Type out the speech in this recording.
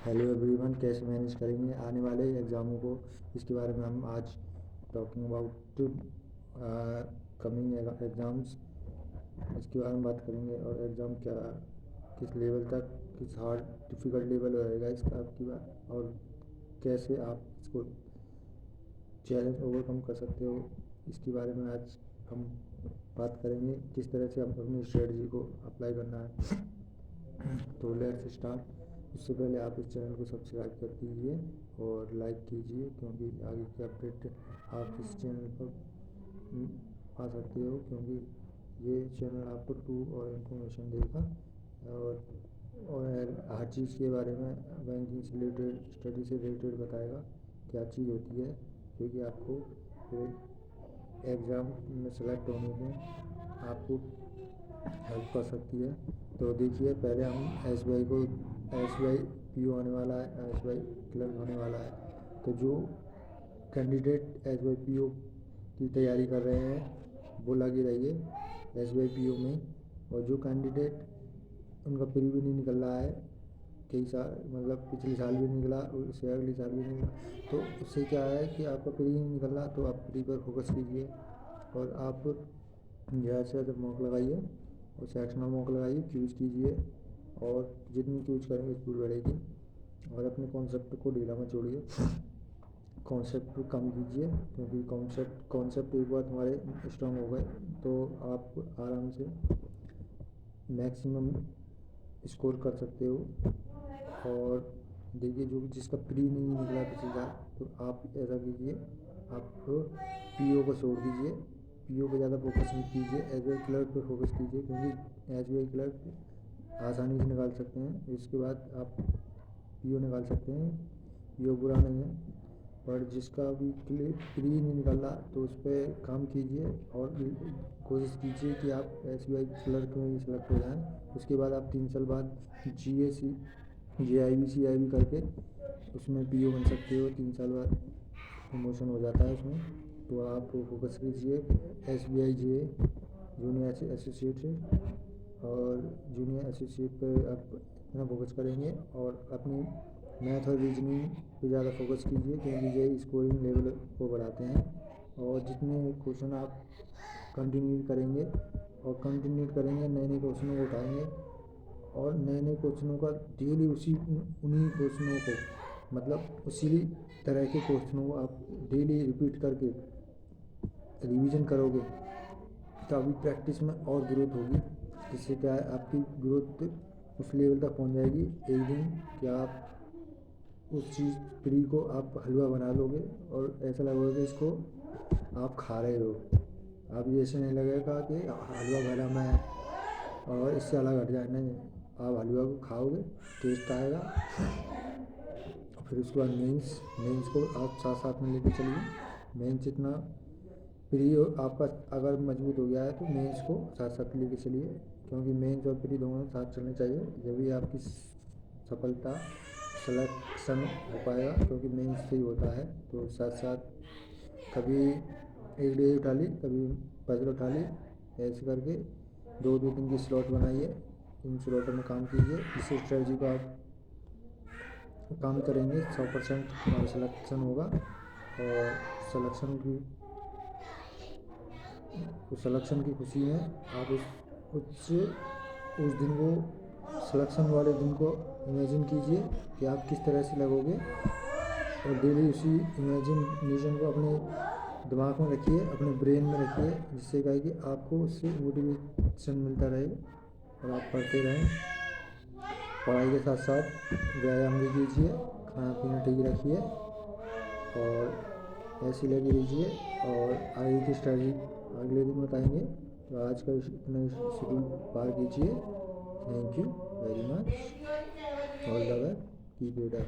Hello everyone, कैसे manage करेंगे आने वाले एग्ज़ामों को, इसके बारे में हम आज टॉकिंग अबाउट कमिंग एग्ज़ाम्स, इसके बारे में बात करेंगे। और एग्ज़ाम क्या, किस लेवल तक, किस हार्ड डिफ़िकल्ट लेवल रहेगा इसका आपकी बात, और कैसे आप इसको चैलेंज ओवरकम कर सकते हो, इसके बारे में आज हम बात करेंगे। किस तरह से हम अपनी स्ट्रेटजी को अप्लाई करना है। तो लेट्स स्टार्ट। उससे पहले आप इस चैनल को सब्सक्राइब कर दीजिए और लाइक कीजिए, क्योंकि आगे की अपडेट आप इस चैनल पर पा सकते हो, क्योंकि ये चैनल आपको ट्रू और इन्फॉर्मेशन देगा और हर चीज़ के बारे में, बैंकिंग से रिलेटेड, स्टडी से रिलेटेड बताएगा क्या चीज़ होती है, क्योंकि आपको एग्ज़ाम में सेलेक्ट होने में आपको हेल्प कर सकती है। तो देखिए, पहले हम S B I P O आने वाला है, SBI क्लर्क होने वाला है। तो जो कैंडिडेट SBI PO की तैयारी कर रहे हैं वो लगे रहिए SBI PO में। और जो कैंडिडेट उनका प्री भी नहीं निकल रहा है, कई साल मतलब पिछले साल भी नहीं निकला, उससे अगले साल भी नहीं निकला, तो उससे क्या है कि आपका प्री नहीं निकल रहा, तो आप प्री पर फोकस कीजिए और आप ज़्यादा से ज़्यादा मॉक लगाइए और सेक्शनल मॉक लगाइए, क्यूज कीजिए, और जितनी क्यूज करेंगे स्पीड बढ़ेगी। और अपने कॉन्सेप्ट को ढीला मत छोड़िए, कॉन्सेप्ट कम कीजिए, क्योंकि कॉन्सेप्ट एक बार तुम्हारे स्ट्रांग हो गए तो आप आराम से मैक्सिमम स्कोर कर सकते हो। और देखिए, जो जिसका प्री नहीं निकला पिछले साल, तो आप ऐसा कीजिए, आप PO को छोड़ दीजिए, PO पे ज़्यादा फोकस नहीं कीजिए, SBI क्लर्क पे फोकस कीजिए, क्योंकि SBI क्लर्क आसानी से निकाल सकते हैं। इसके बाद आप PO निकाल सकते हैं, PO बुरा नहीं है, पर जिसका भी प्री नहीं निकल रहा तो उस पर काम कीजिए और कोशिश कीजिए कि आप SBI क्लर्क में ही सेलेक्ट हो जाएं। उसके बाद आप 3 साल बाद GAC JIB CIB करके उसमें PO बन सकते हो। 3 साल बाद प्रमोशन हो जाता है उसमें। तो आप फोकस कीजिए SBI JA जूनियर एसोसिएट और जूनियर एसोसिएट पर आप इतना फोकस करेंगे, और अपनी मैथ और रीजनिंग पे ज़्यादा फोकस कीजिए, क्योंकि ये स्कोरिंग लेवल को बढ़ाते हैं। और जितने क्वेश्चन आप कंटिन्यू करेंगे नए नए क्वेश्चनों को उठाएंगे, और नए नए क्वेश्चनों का डेली उन्हीं क्वेश्चनों को, मतलब उसी तरह के क्वेश्चनों को आप डेली रिपीट करके रिवीजन करोगे, तो अभी प्रैक्टिस में और ग्रोथ होगी, जिससे क्या है आपकी ग्रोथ उस लेवल तक पहुंच जाएगी एक दिन कि आप उस चीज़ प्री को आप हलवा बना लोगे, और ऐसा लगेगा कि इसको आप खा रहे हो। आप ये ऐसे नहीं लगेगा कि हलवा गरम है और इससे अलग हट जाए, नहीं, आप हलवा को खाओगे, टेस्ट आएगा। फिर उसके बाद मेंस को आप साथ साथ में लेके चलिए। मेंस इतना प्री आपका अगर मजबूत हो गया है तो मेंस को साथ साथ लेके चलिए, क्योंकि मेंस और प्री दोनों साथ चलने चाहिए, जब भी आपकी सफलता सिलेक्शन हो पाएगा, क्योंकि मेंस से ही होता है। तो साथ साथ कभी एक डे उठा ली, कभी पजल उठा ली, ऐसे करके 2-2 दिन की स्लॉट बनाइए, इन स्लॉटों में काम कीजिए। इस स्ट्रेटजी को आप काम करेंगे 100% हमारा सिलेक्शन होगा। और सिलेक्शन की खुशी में आप उस दिन को, सिलेक्शन वाले दिन को इमेजिन कीजिए कि आप किस तरह से लगोगे, और डेली उसी इमेजिनेशन को अपने दिमाग में रखिए, अपने ब्रेन में रखिए, जिससे क्या है कि आपको उससे मोटिवेशन मिलता रहे और आप पढ़ते रहें। पढ़ाई के साथ साथ व्यायाम भी कीजिए, खाना पीना ठीक रखिए, और ऐसे लगे रहिए। और आगे की स्ट्रेटजी अगले दिन बताएंगे। तो आज का इतना शेड्यूल पार कीजिए। Thank you very much, all the best, keep it up.